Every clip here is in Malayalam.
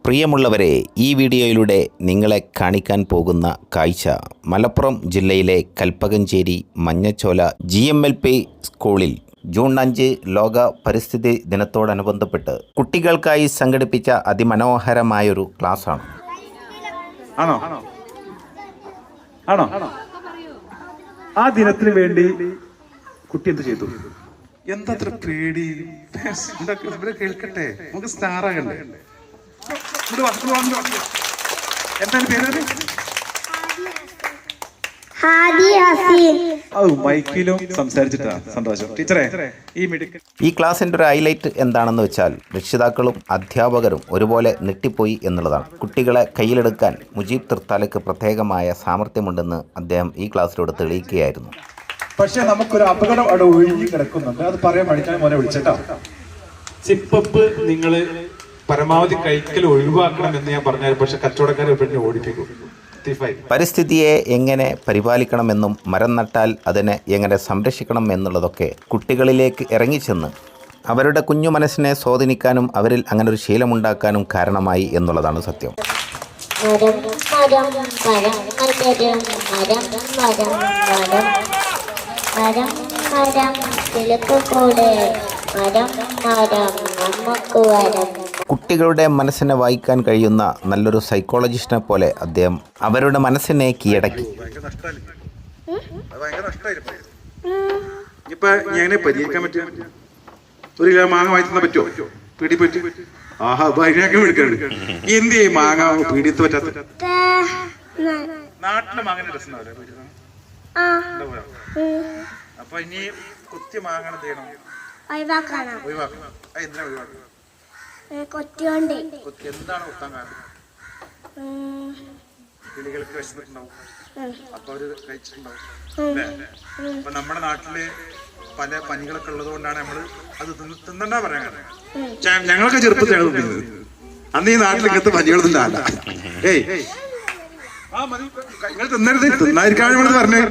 പ്രിയമുള്ളവരെ, ഈ വീഡിയോയിലൂടെ നിങ്ങളെ കാണിക്കാൻ പോകുന്ന കാഴ്ച മലപ്പുറം ജില്ലയിലെ കൽപ്പകഞ്ചേരി മഞ്ഞച്ചോല GMLP സ്കൂളിൽ ജൂൺ 5 ലോക പരിസ്ഥിതി ദിനത്തോടനുബന്ധപ്പെട്ട് കുട്ടികൾക്കായി സംഘടിപ്പിച്ച അതിമനോഹരമായൊരു ക്ലാസ്സാണ്. ആണോ ആണോ ആ ദിനത്തിന് വേണ്ടി കുട്ടി എന്ത് ചെയ്തു? എന്താത്ര പേടി? കേൾക്കട്ടെ, നമുക്ക് സ്റ്റാർ ആകണ്ടേ? എന്താണ് പേര്? മൈക്കിലും സംസാരിച്ചിട്ടാ. സന്തോഷം ടീച്ചറെ. ഈ ക്ലാസിൻ്റെ ഒരു ഹൈലൈറ്റ് എന്താണെന്ന് വെച്ചാൽ രക്ഷിതാക്കളും അധ്യാപകരും ഒരുപോലെ ഞെട്ടിപ്പോയി എന്നുള്ളതാണ്. കുട്ടികളെ കയ്യിലെടുക്കാൻ മുജീബ് തൃത്താലയ്ക്ക് പ്രത്യേകമായ സാമർഥ്യമുണ്ടെന്ന് അദ്ദേഹം ഈ ക്ലാസ്സിലൂടെ തെളിയിക്കുകയായിരുന്നു. പക്ഷെ നമുക്കൊരു അപകടം അവിടെ ഒഴിഞ്ഞു കിടക്കുന്നുണ്ട്. അത് പറയാൻ പഠിക്കാൻ മോനെ വിളിച്ചേട്ടാ. സിപ്പപ്പ് നിങ്ങൾ പരമാവധി കൈക്കൽ ഒഴിവാക്കണം എന്ന് ഞാൻ പറഞ്ഞാൽ, പക്ഷെ കച്ചവടക്കാരെ ഓടിപ്പിക്കും. പരിസ്ഥിതിയെ എങ്ങനെ പരിപാലിക്കണമെന്നും മരം നട്ടാൽ അതിനെ എങ്ങനെ സംരക്ഷിക്കണം എന്നുള്ളതൊക്കെ കുട്ടികളിലേക്ക് ഇറങ്ങിച്ചെന്ന് അവരുടെ കുഞ്ഞു മനസ്സിനെ സ്വാധീനിക്കാനും അവരിൽ അങ്ങനെ ഒരു ശീലമുണ്ടാക്കാനും കാരണമായി എന്നുള്ളതാണ് സത്യം. കുട്ടികളുടെ മനസ്സിനെ വായിക്കാൻ കഴിയുന്ന നല്ലൊരു സൈക്കോളജിസ്റ്റിനെ പോലെ അദ്ദേഹം അവരുടെ മനസ്സിനെ കീഴടക്കി. ഇപ്പൊ എങ്ങനെ പരിഹരിക്കാൻ പറ്റും? ഒരു കിലോ മാങ്ങ വാങ്ങിച്ചാൽ പറ്റുമോ? പീടി പറ്റി ആഹാ ഭയങ്കര എടുക്കണ്ട്. എന്ത് ചെയ്യും മാങ്ങ പീടിയത്ത് പറ്റാത്ത? നാട്ടിലെ മാങ്ങ രസമുണ്ടാവില്ലേ? അപ്പൊ ഇനി കുത്തി മാങ്ങ എന്ത് ചെയ്യണം? ഒഴിവാക്കണം. എന്തിനാ ഒഴിവാക്കണം? എന്താണ് കുത്താൻ കാരണം? കിളികൾക്ക് വിശന്നിട്ടുണ്ടാവും, അപ്പൊ അവര് കഴിച്ചിട്ടുണ്ടാവും അല്ലേ? അപ്പൊ നമ്മുടെ നാട്ടില് പല പനികളൊക്കെ ഉള്ളത് കൊണ്ടാണ് നമ്മള് അത് തിന്നണ്ടാ പറയാൻ കാരണം. ഞങ്ങളൊക്കെ ചെറുപ്പത്തിൽ ഞങ്ങൾ തിന്നത്. അന്ന് ഈ നാട്ടിൽ ഇങ്ങനത്തെ പനികളൊന്നും ഇല്ല. നിങ്ങൾ തിന്നരുത്, തിന്നായിരിക്കാൻ നമ്മളത് പറഞ്ഞേ.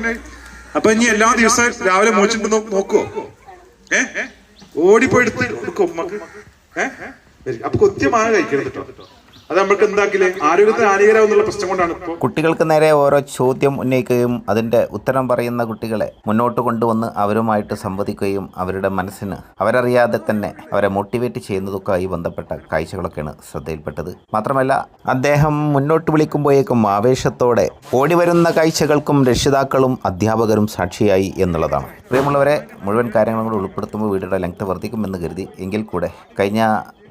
അപ്പൊ ഇനി എല്ലാ ദിവസവും രാവിലെ മോച്ചിട്ട് നോക്കുവോ? ഓടിപ്പോയെടുത്ത് കൊടുക്കും ഉമ്മക്ക്. അപ്പൊ കൃത്യമായി കഴിക്കണം കേട്ടോ. അത് നമ്മൾക്ക് എന്താക്കില്ലേ ആരോഗ്യത്തിന് ഹാനികരമാവുന്നുള്ള പ്രശ്നം കൊണ്ടാണ്. കുട്ടികൾക്ക് നേരെ ഓരോ ചോദ്യം ഉന്നയിക്കുകയും അതിൻ്റെ ഉത്തരം പറയുന്ന കുട്ടികളെ മുന്നോട്ട് കൊണ്ടുവന്ന് അവരുമായിട്ട് സംവദിക്കുകയും അവരുടെ മനസ്സിന് അവരറിയാതെ തന്നെ അവരെ മോട്ടിവേറ്റ് ചെയ്യുന്നതൊക്കെയായി ബന്ധപ്പെട്ട കാഴ്ചകളൊക്കെയാണ് ശ്രദ്ധയിൽപ്പെട്ടത്. മാത്രമല്ല അദ്ദേഹം മുന്നോട്ട് വിളിക്കുമ്പോഴേക്കും ആവേശത്തോടെ ഓടിവരുന്ന കാഴ്ചകൾക്കും രക്ഷിതാക്കളും അധ്യാപകരും സാക്ഷിയായി എന്നുള്ളതാണ്. പ്രിയമുള്ളവരെ, മുഴുവൻ കാര്യങ്ങളും കൂടെ ഉൾപ്പെടുത്തുമ്പോൾ വീഡിയോയുടെ ലെങ്ത് വർദ്ധിക്കുമെന്ന് കരുതി എങ്കിൽ കൂടെ കഴിഞ്ഞ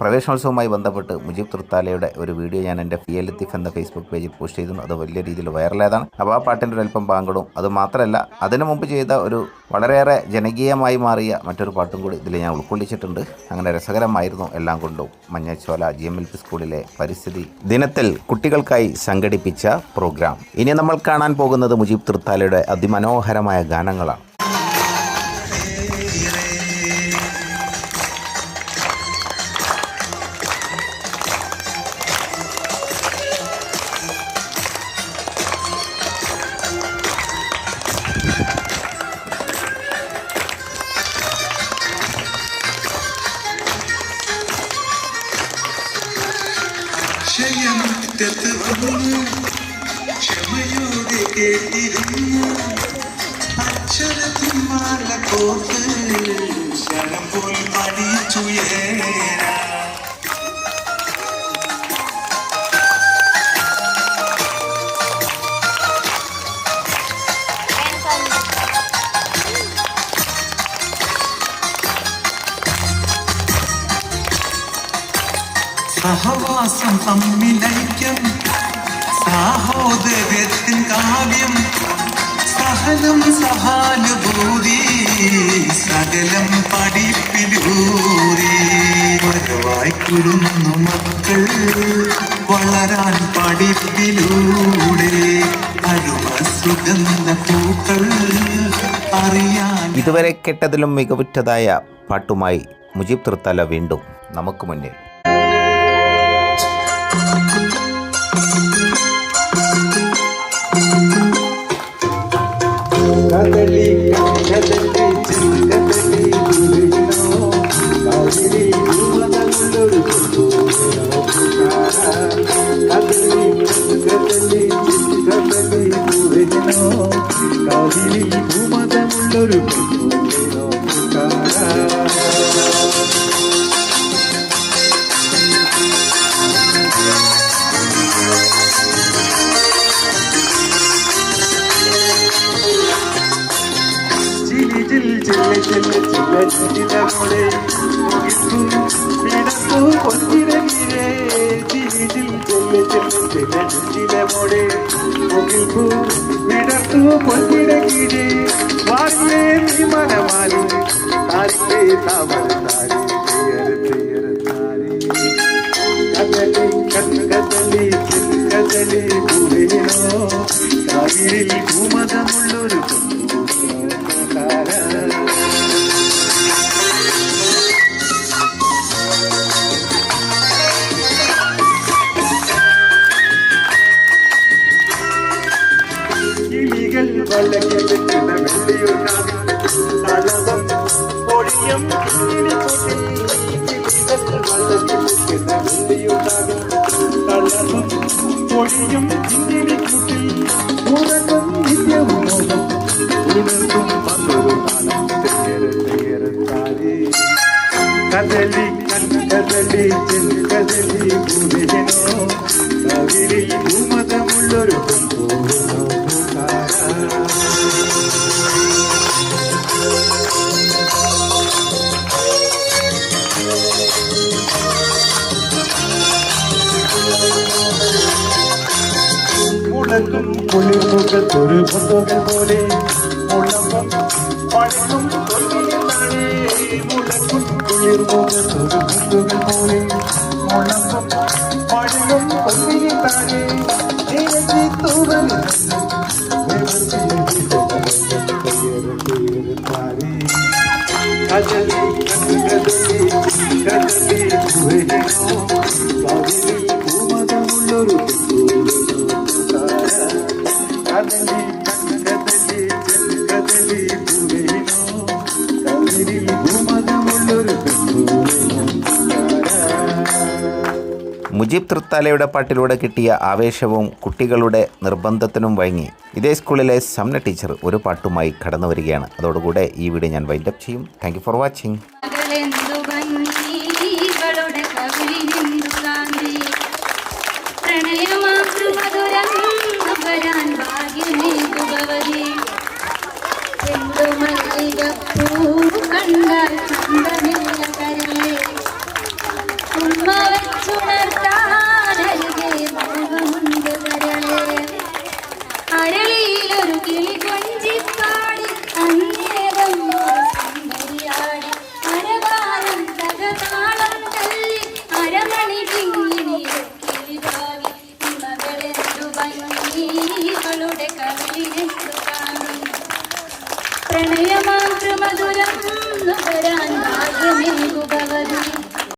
പ്രവേശനോത്സവവുമായി ബന്ധപ്പെട്ട് മുജീബ് തൃത്താലയുടെ ഒരു വീഡിയോ ഞാൻ എൻ്റെ PL ലത്തീഫ് എന്ന ഫേസ്ബുക്ക് പേജിൽ പോസ്റ്റ് ചെയ്തിരുന്നു. അത് വലിയ രീതിയിൽ വൈറലായതാണ്. അപ്പോൾ ആ പാട്ടിൻ്റെ ഒരു അല്പം പാങ്കടും അതുമാത്രമല്ല അതിനു മുമ്പ് ചെയ്ത ഒരു വളരെയേറെ ജനകീയമായി മാറിയ മറ്റൊരു പാട്ടും കൂടി ഇതിൽ ഞാൻ ഉൾക്കൊള്ളിച്ചിട്ടുണ്ട്. അങ്ങനെ രസകരമായിരുന്നു എല്ലാം കൊണ്ടും മഞ്ഞച്ചോല GMLP സ്കൂളിലെ പരിസ്ഥിതി ദിനത്തിൽ കുട്ടികൾക്കായി സംഘടിപ്പിച്ച പ്രോഗ്രാം. ഇനി നമ്മൾ കാണാൻ പോകുന്നത് മുജീബ് തൃത്താലയുടെ അതിമനോഹരമായ ഗാനങ്ങളാണ്. ക്ഷമയോടെ കേട്ടിരുന്നു അക്ഷരത്തിൻ മാല കോർത്ത് ശരം പോൽ പഠിച്ചുയരാ. സഹവാസം തമ്മിലൈക്യം സാഹോദര്യത്തിൻ കാവ്യം സഹനം സഹാനുഭൂതി സകലം പഠിപ്പിലൂറി. വരവായി കുടുന്നു മക്കൾ വളരാൻ പഠിപ്പിലൂടെ അരുമ സുഗന്ധ പൂക്കൾ അറിയാൻ. ഇതുവരെ കേട്ടതിലും മികവുറ്റതായ പാട്ടുമായി മുജീബ് തൃത്താല വീണ്ടും നമുക്ക് മുന്നിൽ. കദളി കദളി കദളി ഗുരുനോ കദളി കവിളിൽ പൂമതമുള്ളൊരു പെൺപൂവേ നോക്കുകാരാ. ചിലിജിൽ ചില്ല ചില്ല ചില്ല ചിലമോളെ മുകിൽപ്പൂ വിടപ്പൂ കൊഞ്ചിരകിരേ. ചിലിജിൽ ചില്ല ചില്ല ചില്ല ചിലമോളെ മുകിൽപ്പൂ വിടപ്പൂ കൊഞ്ചിരകിരേ. വാരിലേ നീ മനമാലി താരിലേ താമര താരി പേര് പേര് താരി. കദലി കദലി കദലി പൂവേനോ കവിളിൽ പൂമതമുള്ളൊരു കിളികൾ വലകിൽ വെക്കുന്ന വെള്ളിയുണ്ടാകും തലവം പൊടിയും കിളികൊട്ടിൽ. കിളികൾ വലകിൽ വെക്കുന്ന വെള്ളിയുണ്ടാകും തലവം പൊടിയും കിളികൊട്ടിൽ. ഉറങ്ങും നിത്യവും മോഹം ഉണർത്തും വന്നൊരു നാണം തെയ്യര തെയ്യര താരി. കദലി കദലി കദലി പൂവിനോ കവിളിൽ പൂമതമുള്ളൊരു പെൺപൂവേ നോക്കുകാരാ. മുളക്കും കുളിർമുഖത്തൊരു മുത്തുകൾ പോലെ മുളമ്പം പഴകും കൊല്ലിനാണേ. മുളക്കും കുളിർമുഖത്തൊരു മുത്തുകൾ പോലെ മുളമ്പം പഴകും കൊല്ലിനാണേ. നിരത്തി തൂവലിൽ കദലി കദലി കദലി പൂവേനോ കവിളിൽ പൂമതമുള്ളൊരു പെൺപൂവേ നോക്കുകാരാ. കദലി കദലി കദലി പൂവേനോ കവിളിൽ പൂമതമുള്ളൊരു പെൺപൂവേ നോക്കുകാരാ. മുജീബ് തൃത്താലയുടെ പാട്ടിലൂടെ കിട്ടിയ ആവേശവും കുട്ടികളുടെ നിർബന്ധത്തിനും വഴങ്ങി ഇതേ സ്കൂളിലെ സംന ടീച്ചർ ഒരു പാട്ടുമായി കടന്നു വരികയാണ്. അതോടുകൂടെ ഈ വീഡിയോ ഞാൻ വൈൻഡപ്പ് ചെയ്യും. Thank you for watching.